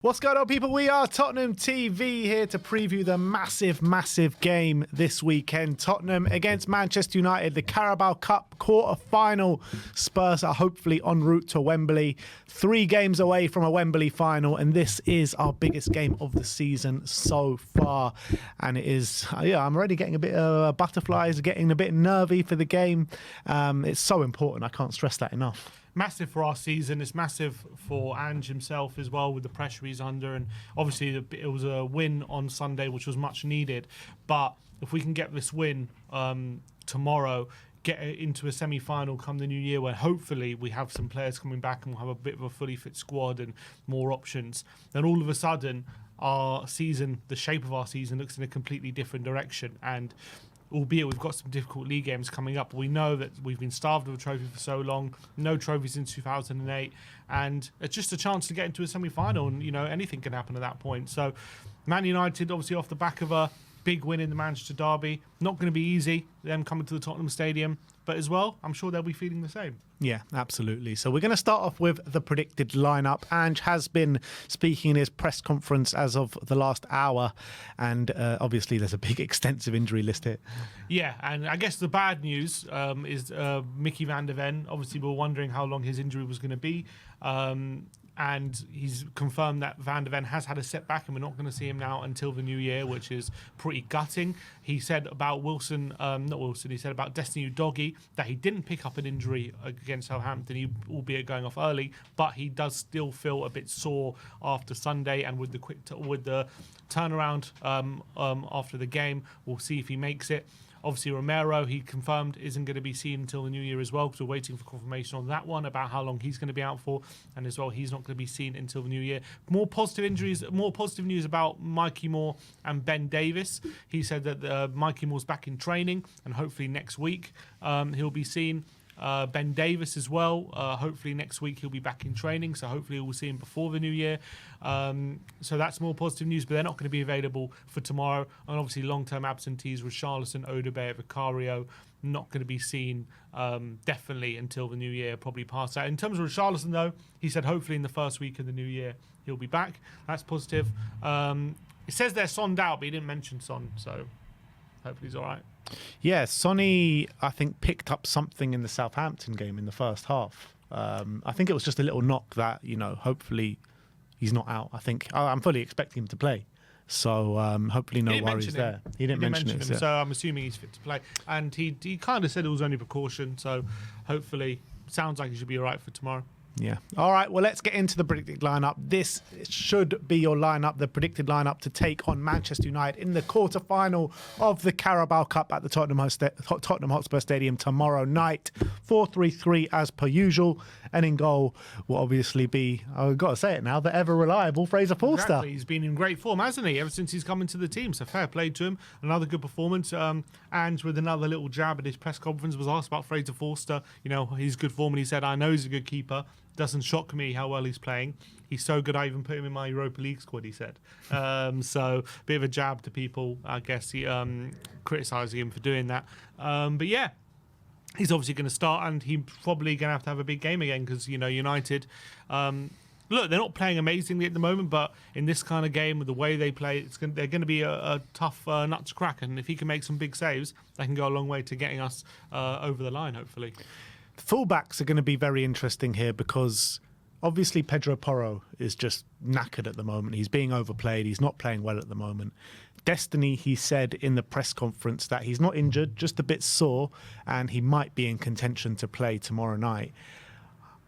What's going on, people? We are Tottenham TV here to preview the massive game this weekend. Tottenham against Manchester United, the Carabao Cup quarter-final. Spurs are hopefully en route to Wembley. 3 games away from a Wembley final, and this is our biggest game of the season so far. And it is, I'm already getting a bit of butterflies, getting a bit nervy for the game. It's so important. I can't stress that enough. Massive for our season. It's massive for Ange himself as well, with the pressure he's under. And obviously it was a win on Sunday, which was much needed. But if we can get this win tomorrow, get into a semi-final come the new year, where hopefully we have some players coming back and we'll have a bit of a fully fit squad and more options, then all of a sudden our season, the shape of our season, looks in a completely different direction. And albeit we've got some difficult league games coming up, we know that we've been starved of a trophy for so long, no trophies since 2008, and it's just a chance to get into a semi-final, and anything can happen at that point. So Man United, obviously off the back of a big win in the Manchester derby, not going to be easy, them coming to the Tottenham Stadium, but as well, I'm sure they'll be feeling the same. Yeah, absolutely. So we're going to start off with the predicted lineup. Ange has been speaking in his press conference as of the last hour, and obviously there's a big extensive injury list here. Yeah, and I guess the bad news is Mickey van der Ven. Obviously, we were wondering how long his injury was going to be. And he's confirmed that Van der Ven has had a setback and we're not going to see him now until the new year, which is pretty gutting. He said about he said about Destiny Udogie that he didn't pick up an injury against Southampton, albeit going off early, but he does still feel a bit sore after Sunday, and with the turnaround after the game, we'll see if he makes it. Obviously, Romero, he confirmed, isn't going to be seen until the new year as well, because we're waiting for confirmation on that one about how long he's going to be out for. And as well, he's not going to be seen until the new year. More positive news about Mikey Moore and Ben Davis. He said that Mikey Moore's back in training, and hopefully next week he'll be seen. Ben Davis as well. Hopefully next week he'll be back in training, so hopefully we'll see him before the new year. So that's more positive news, but they're not going to be available for tomorrow. And obviously long-term absentees with Richarlison, Odegaard, Vicario, not going to be seen definitely until the new year, probably past that. In terms of Richarlison, though, he said hopefully in the first week of the new year he'll be back. That's positive. It says they're Sonned out, but he didn't mention Son, so hopefully he's all right. Yeah, Sonny, I think, picked up something in the Southampton game in the first half. I think it was just a little knock that, hopefully he's not out. I think I'm fully expecting him to play. So hopefully no worries there. He didn't mention it. So I'm assuming he's fit to play. And he kind of said it was only precaution. So hopefully, sounds like he should be all right for tomorrow. Yeah. All right, well, let's get into the predicted lineup. This should be your lineup, the predicted lineup to take on Manchester United in the quarter-final of the Carabao Cup at the Tottenham Hotspur Stadium tomorrow night. 4-3-3 as per usual. And in goal will obviously be, I've got to say it now, the ever-reliable Fraser Forster. Exactly. He's been in great form, hasn't he, ever since he's come into the team. So fair play to him. Another good performance. And with another little jab at his press conference, was asked about Fraser Forster. His good form, and he said, I know he's a good keeper. Doesn't shock me how well he's playing. He's so good I even put him in my Europa League squad, he said. So a bit of a jab to people, I guess, criticising him for doing that. But yeah, he's obviously going to start, and he's probably going to have a big game again, because, United, look, they're not playing amazingly at the moment, but in this kind of game, with the way they play, they're going to be a tough nut to crack. And if he can make some big saves, that can go a long way to getting us over the line, hopefully. Fullbacks are going to be very interesting here, because obviously Pedro Porro is just knackered at the moment. He's being overplayed. He's not playing well at the moment. Destiny, he said in the press conference that he's not injured, just a bit sore, and he might be in contention to play tomorrow night.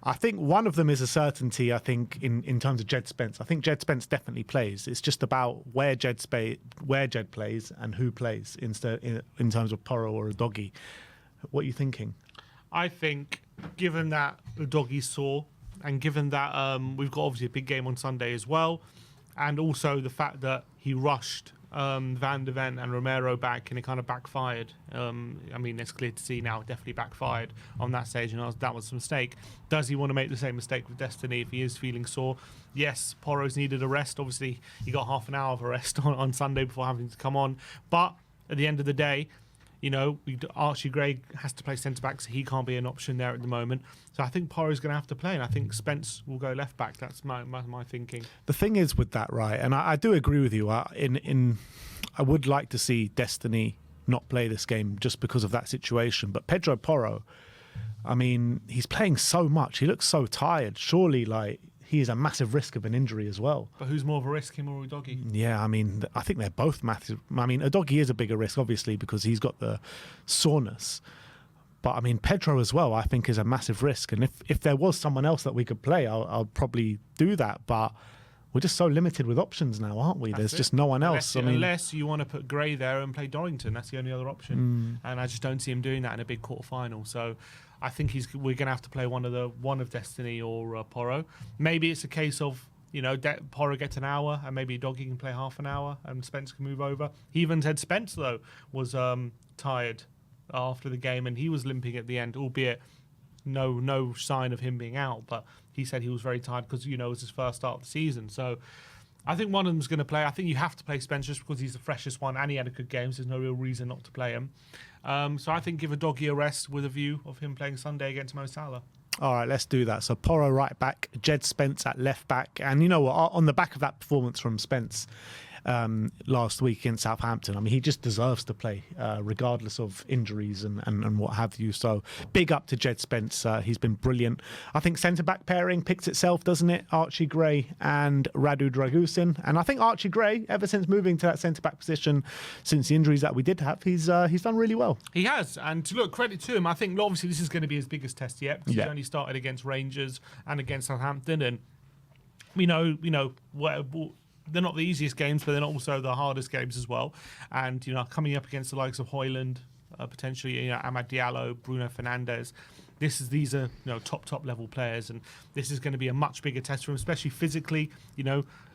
I think one of them is a certainty, I think, in terms of Jed Spence. I think Jed Spence definitely plays. It's just about where Jed plays and who plays in terms of Porro or Udogie. What are you thinking? I think, given that Udogie's sore, and given that we've got obviously a big game on Sunday as well, and also the fact that he rushed Van der Ven and Romero back, and it kind of backfired. It's clear to see now it definitely backfired on that stage, and that was a mistake. Does he want to make the same mistake with Destiny if he is feeling sore? Yes, Porro's needed a rest. Obviously, he got half an hour of a rest on Sunday before having to come on. But at the end of the day, Archie Gray has to play centre-back, so he can't be an option there at the moment. So I think Porro's going to have to play, and I think Spence will go left-back. That's my thinking. The thing is with that, right, and I do agree with you, I would like to see Destiny not play this game just because of that situation. But Pedro Porro, I mean, he's playing so much. He looks so tired. Surely, he is a massive risk of an injury as well. But who's more of a risk, him or Udogie? Yeah, I mean, I think they're both massive. I mean, Udogie is a bigger risk, obviously, because he's got the soreness. But, I mean, Pedro as well, I think, is a massive risk. And if there was someone else that we could play, I'll probably do that. But we're just so limited with options now, aren't we? There's just no one else. Unless you want to put Gray there and play Dorrington. That's the only other option. And I just don't see him doing that in a big quarter-final. So I think we're going to have to play one of Destiny or Porro. Maybe it's a case of, Porro gets an hour and maybe Doggy can play half an hour and Spence can move over. He even said Spence, though, was tired after the game and he was limping at the end, albeit no sign of him being out. But he said he was very tired because, it was his first start of the season. So I think one of them's going to play. I think you have to play Spence just because he's the freshest one and he had a good game, so there's no real reason not to play him. So I think give Udogie a rest with a view of him playing Sunday against Mo Salah. All right, let's do that. So Porro right back, Jed Spence at left back. And you know what? On the back of that performance from Spence last week against Southampton, I mean, he just deserves to play regardless of injuries and what have you. So big up to Jed Spence. He's been brilliant. I think centre-back pairing picks itself, doesn't it? Archie Gray and Radu Dragusin. And I think Archie Gray, ever since moving to that centre-back position, since the injuries that we did have, he's done really well. He has. And to look, credit to him, I think obviously this is going to be his biggest test yet because he's only started against Rangers and against Southampton. And we know, they're not the easiest games, but they're not also the hardest games as well. And, coming up against the likes of Højlund, potentially, Amad Diallo, Bruno Fernandes, these are top level players. And this is going to be a much bigger test for him, especially physically.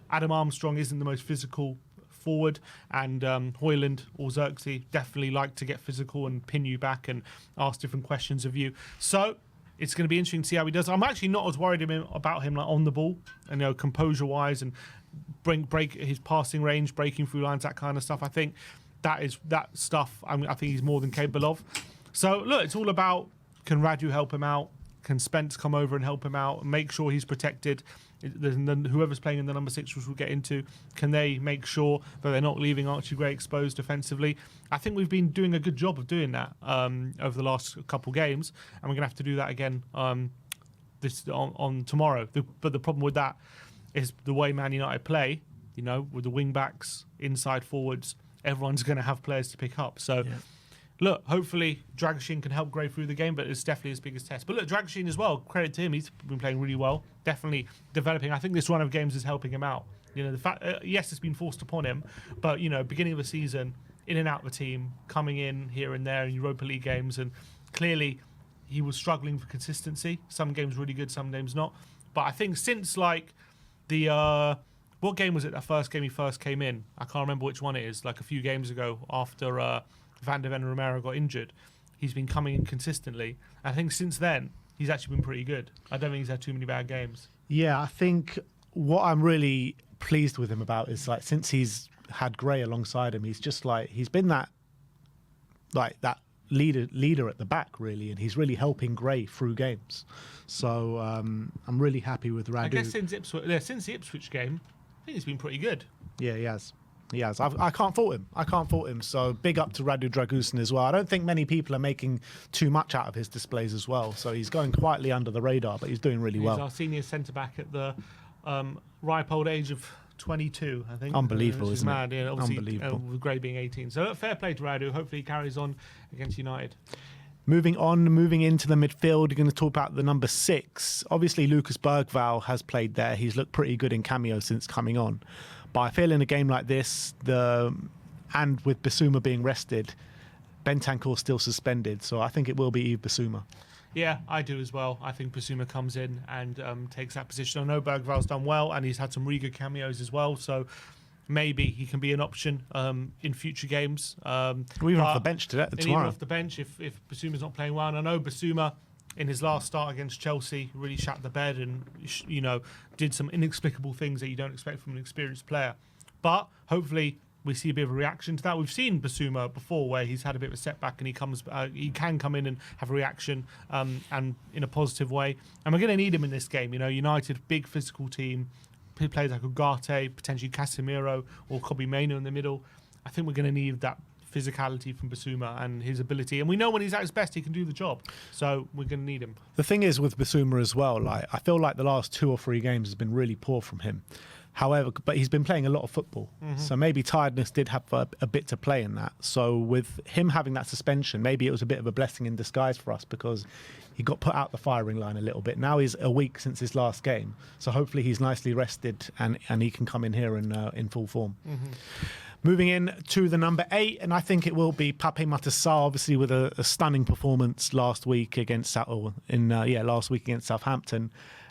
Adam Armstrong isn't the most physical forward, and Højlund or Xerxes definitely like to get physical and pin you back and ask different questions of you. So it's going to be interesting to see how he does. I'm actually not as worried about him on the ball, and composure-wise and break his passing range, breaking through lines, that kind of stuff. I think that stuff I think he's more than capable of. So look, it's all about, can Radu help him out? Can Spence come over and help him out and make sure he's protected? Whoever's playing in the number 6, which we'll get into, can they make sure that they're not leaving Archie Gray exposed defensively? I think we've been doing a good job of doing that over the last couple games, and we're going to have to do that again on tomorrow. But the problem with that is the way Man United play, with the wing backs, inside forwards, everyone's going to have players to pick up. So, look, hopefully Dragusin can help Gray through the game, but it's definitely his biggest test. But look, Dragusin as well, credit to him, he's been playing really well, definitely developing. I think this run of games is helping him out. The fact, yes, it's been forced upon him, but, beginning of the season, in and out of the team, coming in here and there in Europa League games, and clearly he was struggling for consistency. Some games really good, some games not. But I think since, what game was it, that first game he first came in? I can't remember which one it is, a few games ago after Van de Ven and Romero got injured. He's been coming in consistently. I think since then, he's actually been pretty good. I don't think he's had too many bad games. Yeah, I think what I'm really pleased with him about is, since he's had Gray alongside him, he's just he's been that leader at the back, really, and he's really helping Gray through games. So I'm really happy with Radu. I guess since the Ipswich game, I think he's been pretty good. Yeah, he has. I can't fault him. So big up to Radu Dragusin as well. I don't think many people are making too much out of his displays as well. So he's going quietly under the radar, but he's doing really well. He's our senior centre-back at the ripe old age of 22, I think. Unbelievable, isn't mad. it? Yeah, obviously, Unbelievable. With Gray being 18. So fair play to Radu. Hopefully he carries on against United. Moving into the midfield, you're going to talk about the number 6. Obviously, Lucas Bergvall has played there. He's looked pretty good in cameo since coming on. But I feel in a game like this, and with Bissouma being rested, Bentancur's still suspended. So I think it will be Yves Bissouma. Yeah, I do as well. I think Bissouma comes in and takes that position. I know Bergvall's done well, and he's had some really good cameos as well. So maybe he can be an option in future games. Even off the bench tomorrow. Even off the bench if Bissouma's not playing well. And I know Bissouma, in his last start against Chelsea, really shat the bed and did some inexplicable things that you don't expect from an experienced player. But hopefully we see a bit of a reaction to that. We've seen Basuma before where he's had a bit of a setback and he can come in and have a reaction and in a positive way. And we're going to need him in this game. You know, United, big physical team, players like Ugarte, potentially Casemiro or Kobe Mainoo in the middle. I think we're going to need that physicality from Basuma and his ability. And we know when he's at his best, he can do the job. So we're going to need him. The thing is with Basuma as well, like I feel like the last 2 or 3 games has been really poor from him. However, but he's been playing a lot of football. So maybe tiredness did have a bit to play in that. So with him having that suspension, maybe it was a bit of a blessing in disguise for us because he got put out the firing line a little bit. Now he's a week since his last game. So hopefully he's nicely rested and he can come in here in full form. Moving in to the number 8, and I think it will be Pape Matar Sarr, obviously with a stunning performance last week against Southampton.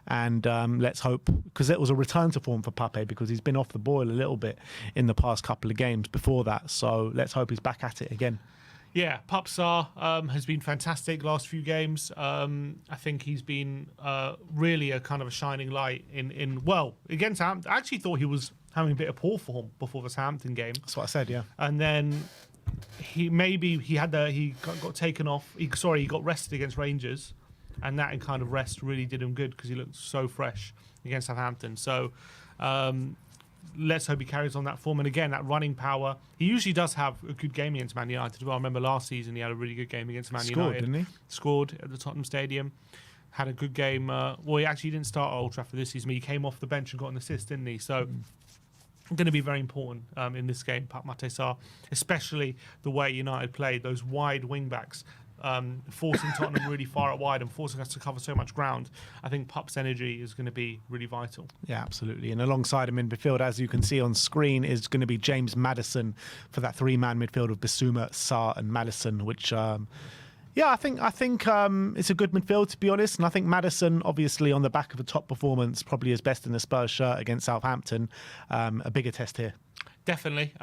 And let's hope, because it was a return to form for Pape because he's been off the boil a little bit in the past couple of games before that. So let's hope he's back at it again. Yeah, Pape Sarr has been fantastic last few games. I think he's been really a kind of a shining light against Southampton. I actually thought he was having a bit of poor form before the Southampton game. That's what I said, yeah. And then he got taken off. He got rested against Rangers. And that kind of rest really did him good because he looked so fresh against Southampton. So let's hope he carries on that form. And again, that running power. He usually does have a good game against Man United as well. I remember last season he had a really good game against Man United. Didn't he? Scored at the Tottenham Stadium. Had a good game. He actually didn't start at Old Trafford this season. But he came off the bench and got an assist, didn't he? So going to be very important in this game, Pape Matar Sarr, especially the way United played, those wide wing-backs. Forcing Tottenham really far out wide and forcing us to cover so much ground. I think Pup's energy is going to be really vital. Yeah, absolutely. And alongside him in midfield, as you can see on screen, is going to be James Maddison for that 3-man midfield of Basuma, Sarr and Maddison, which... I think it's a good midfield, to be honest. And I think Maddison, obviously, on the back of a top performance, probably his best in the Spurs shirt against Southampton. A bigger test here. Definitely.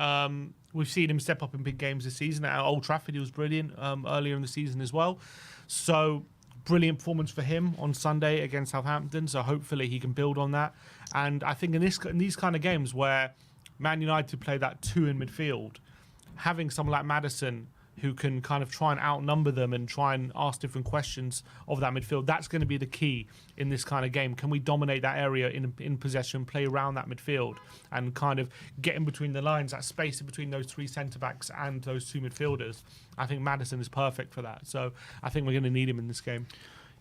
We've seen him step up in big games this season. At Old Trafford, he was brilliant earlier in the season as well. So, brilliant performance for him on Sunday against Southampton. So, hopefully, he can build on that. And I think in these kind of games where Man United play that 2 in midfield, having someone like Maddison who can kind of try and outnumber them and try and ask different questions of that midfield, that's going to be the key in this kind of game. Can we dominate that area in possession, play around that midfield and kind of get in between the lines, that space in between those 3 centre-backs and those 2 midfielders? I think Maddison is perfect for that. So I think we're going to need him in this game.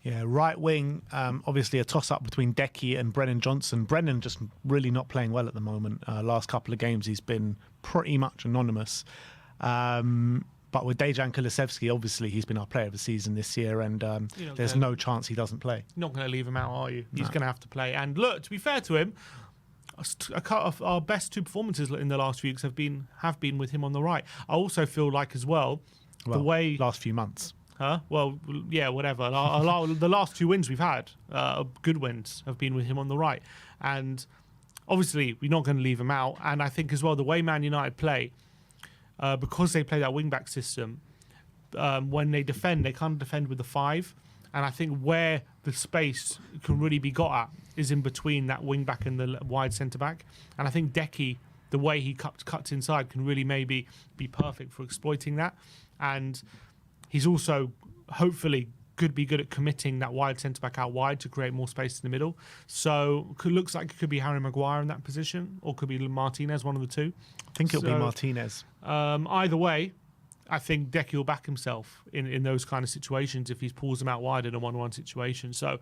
Yeah, right wing, obviously a toss-up between Decky and Brennan Johnson. Brennan just really not playing well at the moment. Last couple of games he's been pretty much anonymous. But with Dejan Kulusevski, obviously, he's been our player of the season this year, and there's no chance he doesn't play. You're not going to leave him out, are you? He's going to have to play. And look, to be fair to him, our best 2 performances in the last few weeks have been with him on the right. I also feel like as well the way... last few months. Well, yeah, whatever. The last 2 wins we've had, good wins, have been with him on the right. And obviously, we're not going to leave him out. And I think as well, the way Man United play... because they play that wing-back system, when they defend, they can't defend with the 5. And I think where the space can really be got at is in between that wing-back and the wide centre-back. And I think Decky, the way he cuts inside, can really maybe be perfect for exploiting that. And he's also, hopefully, could be good at committing that wide centre-back out wide to create more space in the middle. So looks like it could be Harry Maguire in that position, or could be Martinez, one of the 2. I think it'll be Martinez. Either way, I think Decky will back himself in those kind of situations if he pulls them out wide in a 1-1 situation. So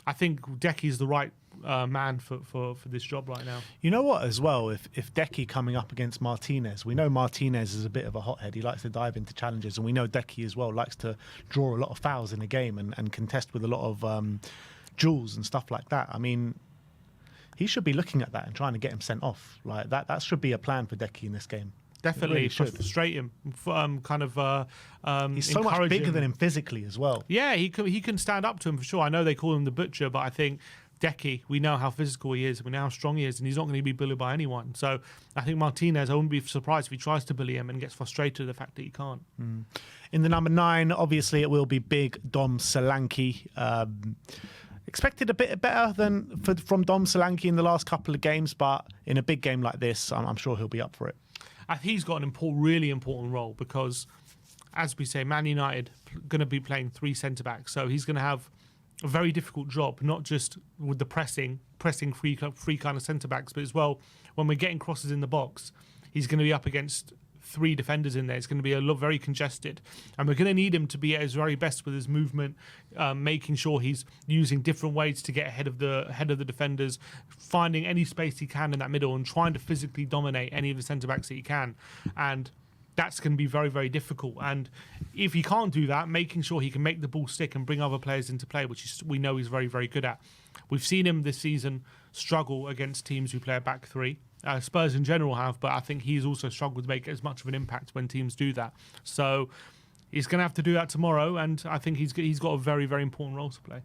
I think Decky is the right man for this job right now. You know what, as well, if Decky coming up against Martinez, we know Martinez is a bit of a hothead. He likes to dive into challenges, and we know Decky as well likes to draw a lot of fouls in a game and contest with a lot of duels and stuff like that. I mean, he should be looking at that and trying to get him sent off. Like that should be a plan for Decky in this game. Definitely, really frustrate him. He's so much bigger than him physically as well. Yeah, he can stand up to him for sure. I know they call him the Butcher, but I think Decky, we know how physical he is, we know how strong he is, and he's not going to be bullied by anyone. So I think Martinez, I wouldn't be surprised if he tries to bully him and gets frustrated at the fact that he can't. In the number 9, obviously it will be big Dom Solanke. Expected a bit better from Dom Solanke in the last couple of games, but in a big game like this, I'm sure he'll be up for it. he's got an really important role because, as we say, Man United going to be playing 3 centre-backs. So he's going to have a very difficult job, not just with the pressing free kind of centre-backs, but as well when we're getting crosses in the box, he's going to be up against 3 defenders in there. It's going to be very congested, and we're going to need him to be at his very best with his movement, making sure he's using different ways to get ahead of the defenders, finding any space he can in that middle, and trying to physically dominate any of the centre backs that he can. And that's going to be very, very difficult. And if he can't do that, making sure he can make the ball stick and bring other players into play, which we know he's very, very good at. We've seen him this season struggle against teams who play a back 3. Spurs in general have, but I think he's also struggled to make as much of an impact when teams do that. So he's going to have to do that tomorrow, and I think he's got a very, very important role to play.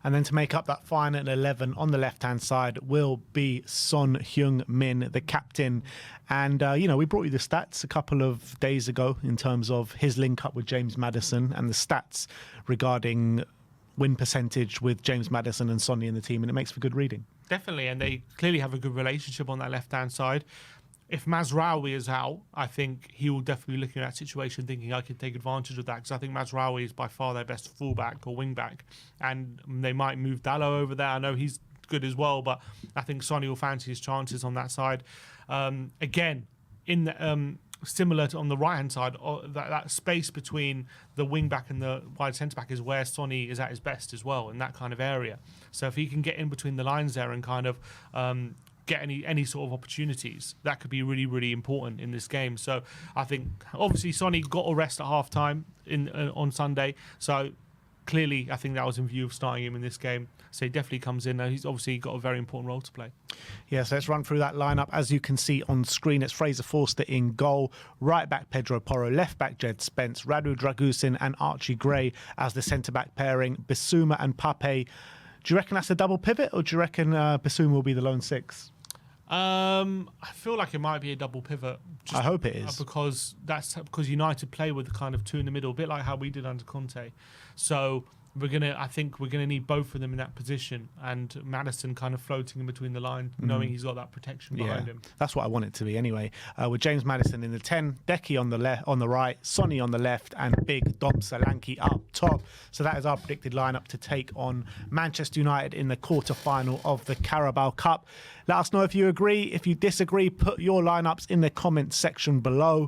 And then to make up that final 11 on the left-hand side will be Son Heung-min, the captain. And, we brought you the stats a couple of days ago in terms of his link-up with James Maddison and the stats regarding win percentage with James Maddison and Sonny in the team, and it makes for good reading. Definitely, and they clearly have a good relationship on that left-hand side. If Mazraoui is out, I think he will definitely be looking at that situation thinking I can take advantage of that, because I think Mazraoui is by far their best fullback or wing-back, and they might move Dallo over there. I know he's good as well, but I think Sonny will fancy his chances on that side. Again, in the, similar to on the right-hand side, that space between the wing-back and the wide centre-back is where Sonny is at his best as well, in that kind of area. So if he can get in between the lines there and kind of get any sort of opportunities, that could be really, really important in this game. So I think obviously Sonny got a rest at half time on Sunday, so clearly I think that was in view of starting him in this game. So he definitely comes in. He's obviously got a very important role to play. Yes, let's run through that lineup. As you can see on screen, it's Fraser Forster in goal, right back Pedro Porro, left back Jed Spence, Radu Dragusin and Archie Gray as the centre back pairing, Bissouma and Pape. Do you reckon that's a double pivot, or do you reckon Bissouma will be the lone 6? I feel like it might be a double pivot. I hope it is, because because United play with the kind of 2 in the middle, a bit like how we did under Conte. So I think we're gonna need both of them in that position, and Maddison kind of floating in between the line, knowing he's got that protection behind him. That's what I want it to be anyway. With James Maddison in the 10, Decky on the right, Sonny on the left, and big Dom Solanke up top. So that is our predicted lineup to take on Manchester United in the quarter-final of the Carabao Cup. Let us know if you agree. If you disagree, put your lineups in the comments section below.